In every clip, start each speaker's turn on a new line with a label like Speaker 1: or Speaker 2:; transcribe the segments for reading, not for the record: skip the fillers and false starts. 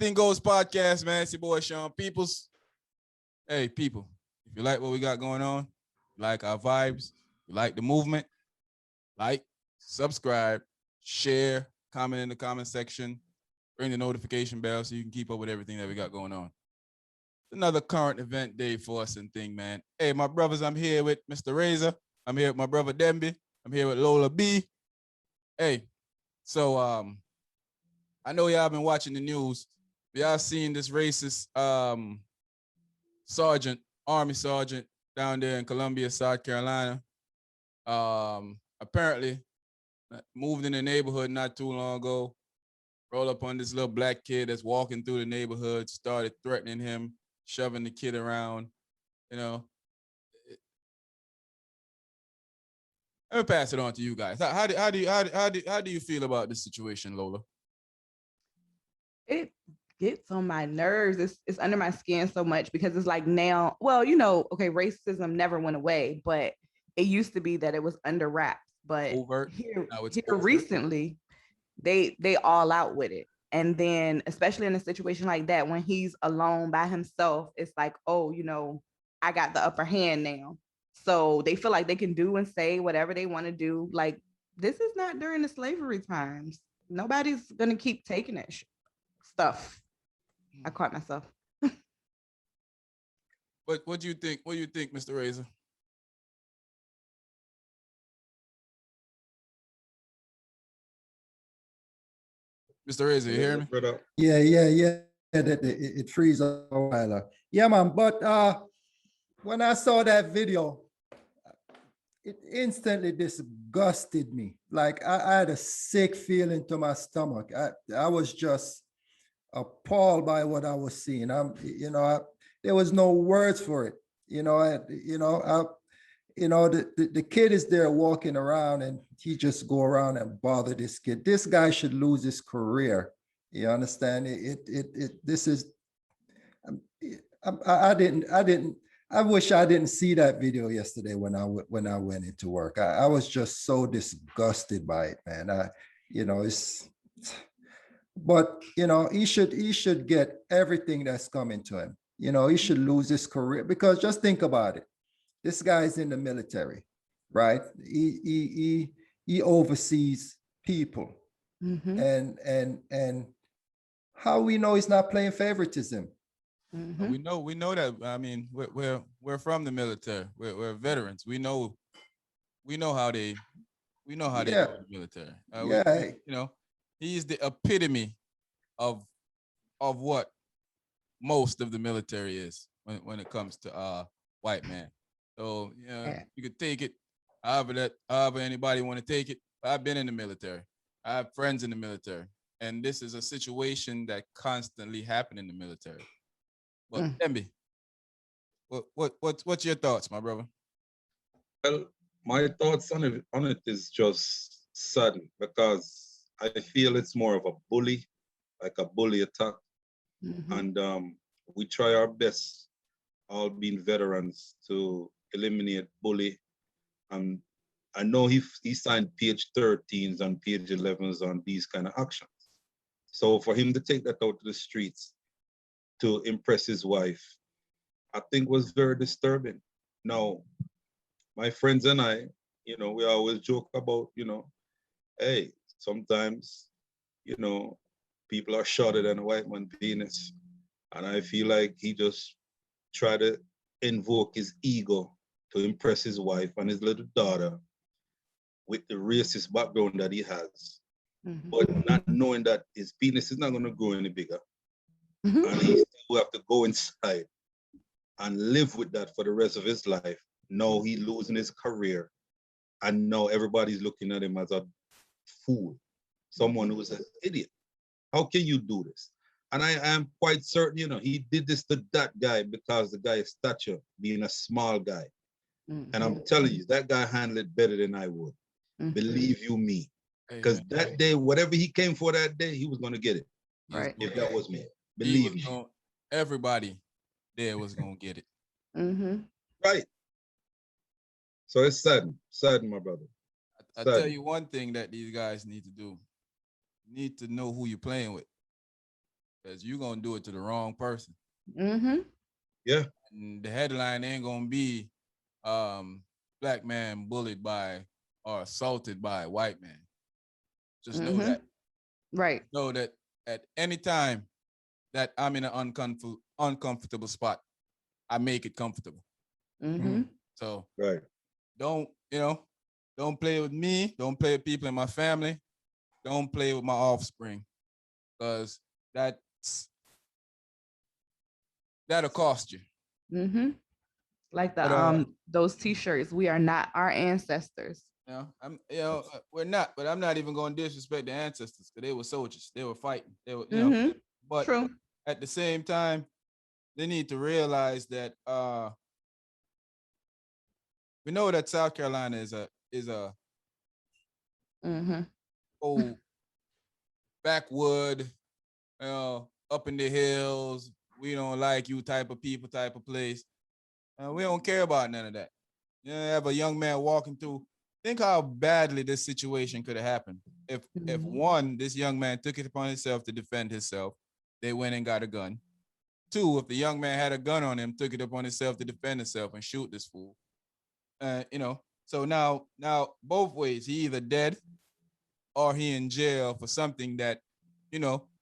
Speaker 1: Anything Goes podcast, man. It's your boy Sean Peoples. Hey, people, if you like what we got going on, like our vibes, you like the movement, like, subscribe, share, comment in the comment section, ring the notification bell so you can keep up with everything that we got going on. Another current event day for us and thing, man. Hey, my brothers, I'm here with Mr. Razor. I'm here with my brother Demby. I'm here with Lola B. Hey, so I know y'all been watching the news. Y'all seen this racist sergeant, Army sergeant down there in Columbia, South Carolina. Apparently moved in the neighborhood not too long ago, rolled up on this little black kid that's walking through the neighborhood, started threatening him, shoving the kid around, you know. Let me pass it on to you guys. How do you feel about this situation, Lola?
Speaker 2: It gets on my nerves. It's under my skin so much because it's like now, well, okay, racism never went away, but it used to be that it was under wraps. But
Speaker 1: Overt.
Speaker 2: here
Speaker 1: Overt.
Speaker 2: recently, they all out with it. And then especially in a situation like that, when he's alone by himself, it's like, oh, I got the upper hand now. So they feel like they can do and say whatever they want to do. Like, this is not during the slavery times. Nobody's gonna keep taking that stuff. I caught myself.
Speaker 1: What do you think? What do you think, Mr. Razor? Mr. Razor, you hear me?
Speaker 3: Yeah. It frees a while. Yeah, man. But when I saw that video, it instantly disgusted me. Like I had a sick feeling to my stomach. I was just appalled by what I was seeing. There was no words for it. The kid is there walking around and he just go around and bother this kid. This guy should lose his career. You understand? This is, I wish I didn't see that video yesterday when I went into work. I was just so disgusted by it, man. But he should get everything that's coming to him. He should lose his career because just think about it. This guy's in the military, right? He oversees people, and how we know he's not playing favoritism?
Speaker 1: We know that. I mean, we're from the military. We're veterans. We know how they do the military. He's the epitome of what most of the military is when it comes to white man. So you could take it however anybody want to take it. I've been in the military. I have friends in the military, and this is a situation that constantly happens in the military. But Demby, what's your thoughts, my brother?
Speaker 4: Well, my thoughts on it is just sudden because I feel it's more of a bully, like a bully attack, and we try our best, all being veterans, to eliminate bully. And I know he signed page 13s and page 11s on these kind of actions. So for him to take that out to the streets to impress his wife, I think was very disturbing. Now, my friends and I, we always joke about, hey, sometimes, people are shorter than a white man penis. And I feel like he just tried to invoke his ego to impress his wife and his little daughter with the racist background that he has, but not knowing that his penis is not going to grow any bigger. And he still have to go inside and live with that for the rest of his life. Now he's losing his career. And now everybody's looking at him as a fool, someone who's an idiot. How can you do this? And I am quite certain, he did this to that guy because the guy's stature, being a small guy. And I'm telling you, that guy handled it better than I would. Believe you me. Because that day, whatever he came for that day, he was going to get it.
Speaker 2: Right.
Speaker 4: If that was me. Believe me.
Speaker 1: Everybody there was going to get it.
Speaker 4: Right. So it's sudden, my brother.
Speaker 1: I tell you one thing that these guys need to do. You need to know who you're playing with. because you're gonna do it to the wrong person.
Speaker 2: Mm-hmm.
Speaker 4: Yeah.
Speaker 1: And the headline ain't gonna be black man bullied by or assaulted by a white man. Just know that.
Speaker 2: Right.
Speaker 1: Know that at any time that I'm in an uncomfortable spot, I make it comfortable.
Speaker 2: Mm-hmm.
Speaker 1: So
Speaker 4: Right.
Speaker 1: don't play with me. Don't play with people in my family. Don't play with my offspring, because that'll cost you.
Speaker 2: Mm-hmm. Like the
Speaker 1: But
Speaker 2: those t-shirts, we are not our ancestors.
Speaker 1: we're not. But I'm not even going to disrespect the ancestors, because they were soldiers. They were fighting. They were, But
Speaker 2: True.
Speaker 1: at the same time, they need to realize that we know that South Carolina is a old backwood, up in the hills. We don't like you type of people, type of place. We don't care about none of that. You have a young man walking through. Think how badly this situation could have happened if one, this young man took it upon himself to defend himself. They went and got a gun. Two, if the young man had a gun on him, took it upon himself to defend himself and shoot this fool. So now both ways, he either dead or he in jail for something that,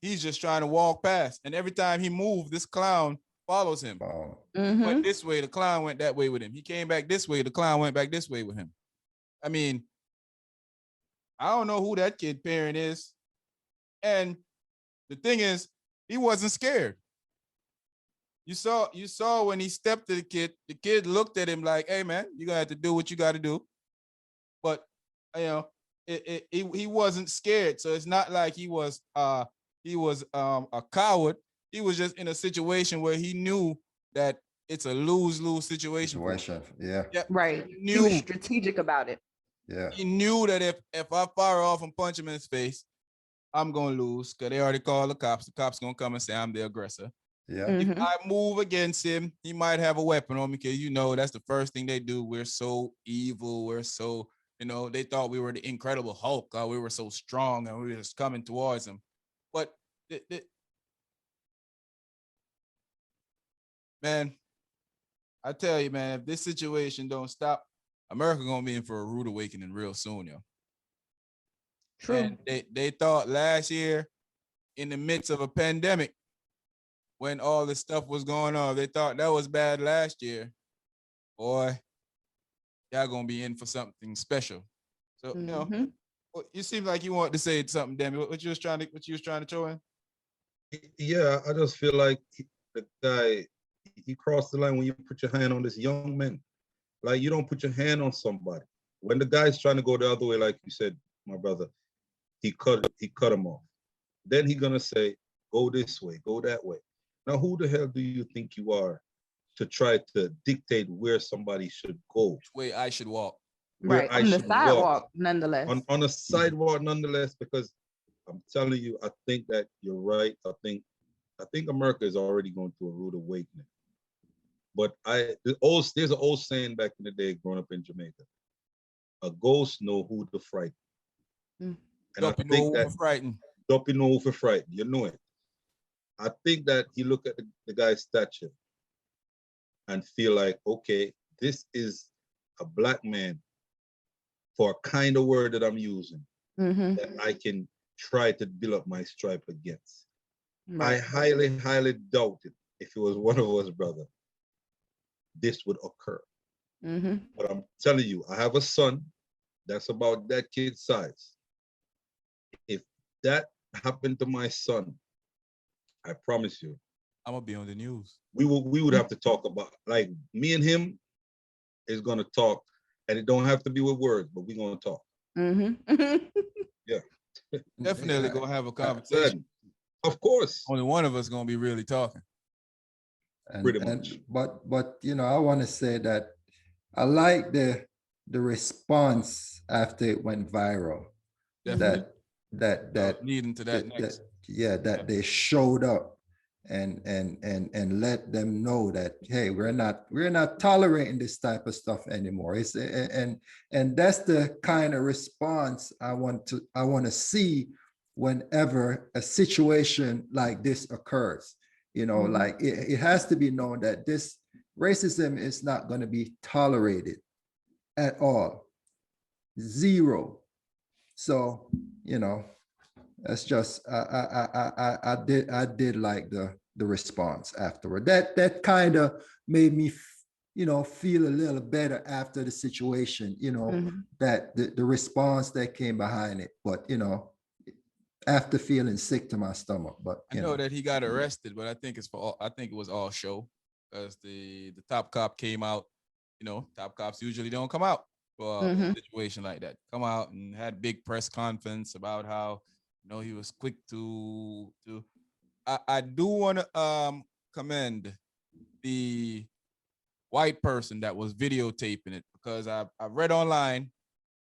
Speaker 1: he's just trying to walk past. And every time he moved, this clown follows him.
Speaker 3: Wow.
Speaker 1: Went this way, the clown went that way with him. He came back this way, the clown went back this way with him. I mean, I don't know who that kid parent is. And the thing is, he wasn't scared. You saw when he stepped to the kid looked at him like, hey man, you're gonna have to do what you gotta do. But he wasn't scared. So it's not like he was a coward. He was just in a situation where he knew that it's a lose-lose situation.
Speaker 3: Yeah.
Speaker 1: Yep.
Speaker 2: Right. He was strategic about it.
Speaker 3: Yeah.
Speaker 1: He knew that if I fire off and punch him in his face, I'm gonna lose, because they already called the cops. The cops gonna come and say I'm the aggressor.
Speaker 3: Yeah.
Speaker 1: If I move against him, he might have a weapon on me, because that's the first thing they do. We're so evil. We're so, they thought we were the Incredible Hulk. We were so strong and we were just coming towards him. But man, I tell you, man, if this situation don't stop, America gonna be in for a rude awakening real soon, yo.
Speaker 2: True.
Speaker 1: And they thought last year, in the midst of a pandemic, when all this stuff was going on, they thought that was bad last year. Boy, y'all gonna be in for something special. So you seem like you wanted to say something, Demi. What you was trying to throw in?
Speaker 4: Yeah, I just feel like the guy, he crossed the line when you put your hand on this young man. Like, you don't put your hand on somebody. When the guy's trying to go the other way, like you said, my brother, he cut him off. Then he gonna say, go this way, go that way. Now, who the hell do you think you are to try to dictate where somebody should go?
Speaker 1: Which way I should walk.
Speaker 2: Right, on the sidewalk, nonetheless.
Speaker 4: On a sidewalk, nonetheless, because I'm telling you, I think that you're right. I think America is already going through a rude awakening. But there's an old saying back in the day growing up in Jamaica. A ghost know who to frighten. And I think that Duppy know who to frighten. You know it. I think that he look at the guy's stature and feel like, okay, this is a black man, for a kind of word that I'm using, that I can try to build up my stripe against. Right. I highly, highly doubted if it was one of us, brother, this would occur. But I'm telling you, I have a son that's about that kid's size. If that happened to my son, I promise you,
Speaker 1: I'm gonna be on the news.
Speaker 4: We would have to talk about, like, me and him is gonna talk, and it don't have to be with words, but we're gonna talk. Yeah.
Speaker 1: Definitely gonna have a conversation.
Speaker 4: Of course.
Speaker 1: Only one of us gonna be really talking.
Speaker 4: Pretty much.
Speaker 3: But I want to say that I like the response after it went viral.
Speaker 1: Definitely.
Speaker 3: That
Speaker 1: leading to that next.
Speaker 3: That they showed up and let them know that, hey, we're not tolerating this type of stuff anymore. It's and that's the kind of response I want to see whenever a situation like this occurs. You know, like it has to be known that this racism is not going to be tolerated at all. Zero. So, you know, that's just I did like the response afterward. That kind of made me you know, feel a little better after the situation, you know, that the response that came behind it. But, you know, after feeling sick to my stomach, but
Speaker 1: I know that he got arrested, but I think it's for all, I think it was all show, because the top cop came out. You know, top cops usually don't come out for a situation like that. Come out and had big press conference about how, you know, he was quick to. I do want to commend the white person that was videotaping it, because I read online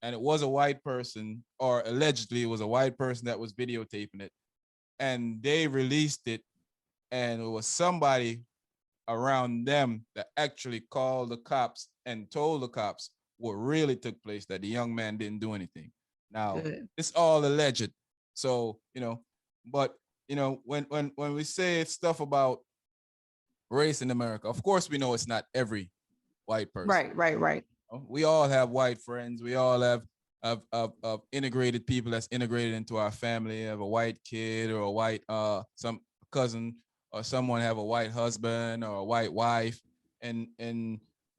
Speaker 1: and it was a white person, or allegedly it was a white person that was videotaping it, and they released it, and it was somebody around them that actually called the cops and told the cops what really took place, that the young man didn't do anything. Now, it's all alleged. So, you know, but you know, when we say stuff about race in America, of course we know it's not every white person.
Speaker 2: Right.
Speaker 1: We all have white friends. We all have integrated people that's integrated into our family. Have a white kid or a white some cousin, or someone have a white husband or a white wife, and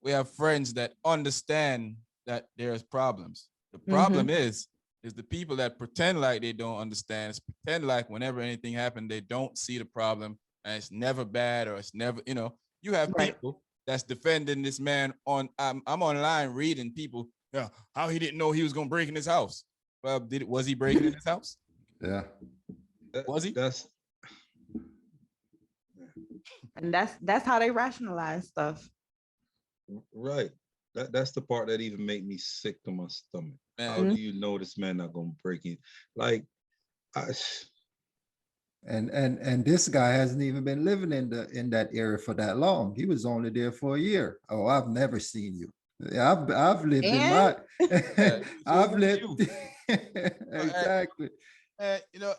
Speaker 1: we have friends that understand that there's problems. The problem is the people that pretend like they don't understand, pretend like whenever anything happened, they don't see the problem, and it's never bad, or it's never, you know, you have people that's defending this man on, I'm online reading people, yeah, how he didn't know he was gonna break in his house. Well, was he breaking in his house?
Speaker 3: Yeah.
Speaker 1: Was he?
Speaker 2: And that's how they rationalize stuff.
Speaker 4: Right. That's the part that even make me sick to my stomach. Man. How do you know this man not gonna break in? Like,
Speaker 3: and this guy hasn't even been living in that area for that long. He was only there for a year. Oh, I've never seen you. I've lived in my I've lived exactly.
Speaker 1: You know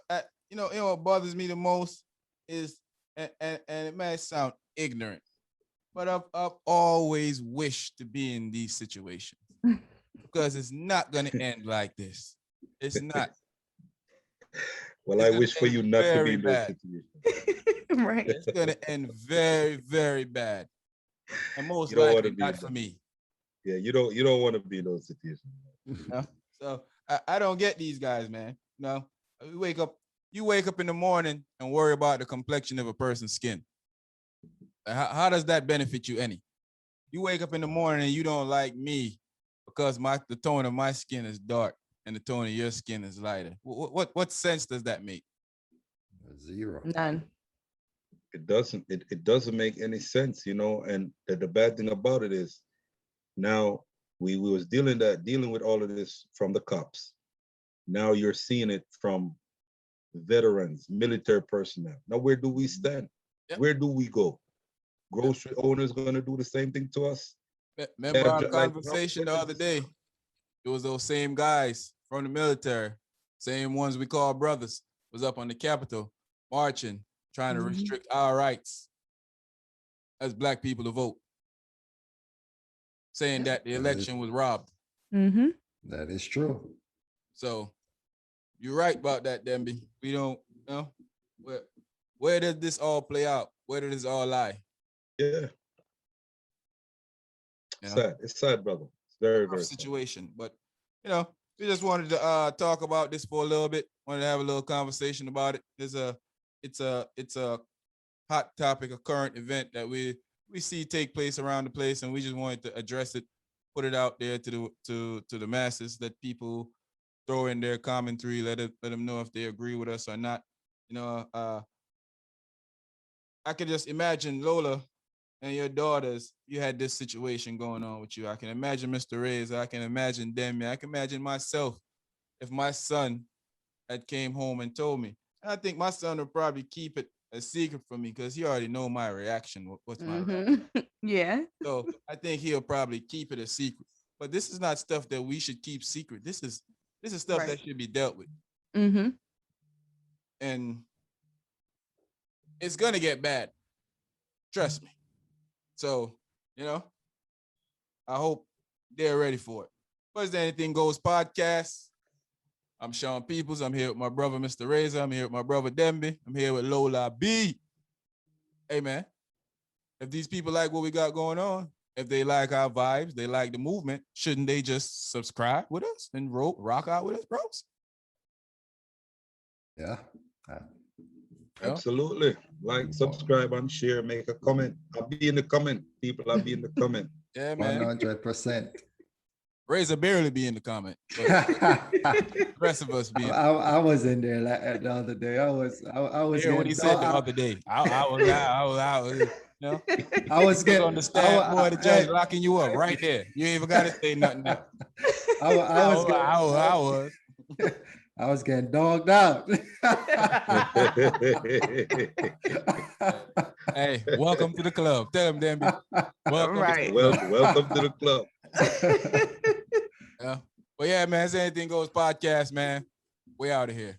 Speaker 1: what bothers me the most is, and it may sound ignorant, but I've always wished to be in these situations, because it's not gonna end like this. It's not.
Speaker 4: Well, I wish for you not to be in those
Speaker 2: situations. Right.
Speaker 1: It's gonna end very, very bad, and most likely not for me.
Speaker 4: Yeah, you don't want to be in those situations.
Speaker 1: So I don't get these guys, man. No, you wake up in the morning and worry about the complexion of a person's skin. How does that benefit you any? You wake up in the morning and you don't like me because the tone of my skin is dark and the tone of your skin is lighter. What sense does that make?
Speaker 3: Zero.
Speaker 2: None.
Speaker 4: It doesn't. It doesn't make any sense, you know. And the bad thing about it is, now we was dealing with all of this from the cops. Now you're seeing it from veterans, military personnel. Now where do we stand? Yep. Where do we go? Grocery owners going to do the same thing to us?
Speaker 1: Remember our conversation the other day? It was those same guys from the military, same ones we call brothers, was up on the Capitol marching, trying to restrict our rights as Black people to vote, saying that the election was robbed.
Speaker 3: That is true.
Speaker 1: So you're right about that, Demby. We don't know where does this all play out? Where does this all lie?
Speaker 4: Yeah. Sad. It's sad, brother. It's very, very
Speaker 1: situation. Sad. But you know, we just wanted to talk about this for a little bit. Wanted to have a little conversation about it. It's a hot topic, a current event that we see take place around the place, and we just wanted to address it, put it out there to the masses, that people throw in their commentary, let them know if they agree with us or not. You know, I could just imagine Lola and your daughters, you had this situation going on with you. I can imagine Mr. Reyes. I can imagine Demi. I can imagine myself if my son had came home and told me. I think my son would probably keep it a secret from me because he already know my reaction. What's my reaction?
Speaker 2: Yeah.
Speaker 1: So I think he'll probably keep it a secret. But this is not stuff that we should keep secret. This is stuff that should be dealt with. and it's gonna get bad. Trust me. So, you know, I hope they're ready for it. What's the Anything Goes podcast? I'm Sean Peoples. I'm here with my brother, Mr. Razor. I'm here with my brother, Demby. I'm here with Lola B. Hey, man, if these people like what we got going on, if they like our vibes, they like the movement, shouldn't they just subscribe with us and rock out with us, bros?
Speaker 3: Yeah.
Speaker 4: Absolutely. Like, subscribe, and share. Make a comment. I'll be in the comment. People, I'll be in the comment.
Speaker 1: Yeah, man.
Speaker 3: 100%.
Speaker 1: Razor barely be in the comment. The rest of us be in.
Speaker 3: I was in there like the other day. I was
Speaker 1: Hear what he said the other day. I was, you know.
Speaker 3: I was getting
Speaker 1: on the stand, boy, the judge locking you up right there. You ain't even got to say nothing else.
Speaker 3: I was getting dogged out.
Speaker 1: Hey, welcome to the club. Tell him, Demby. Welcome.
Speaker 2: Right.
Speaker 4: Welcome to the club.
Speaker 1: Yeah. But yeah, man, it's Anything Goes podcast, man. We out of here.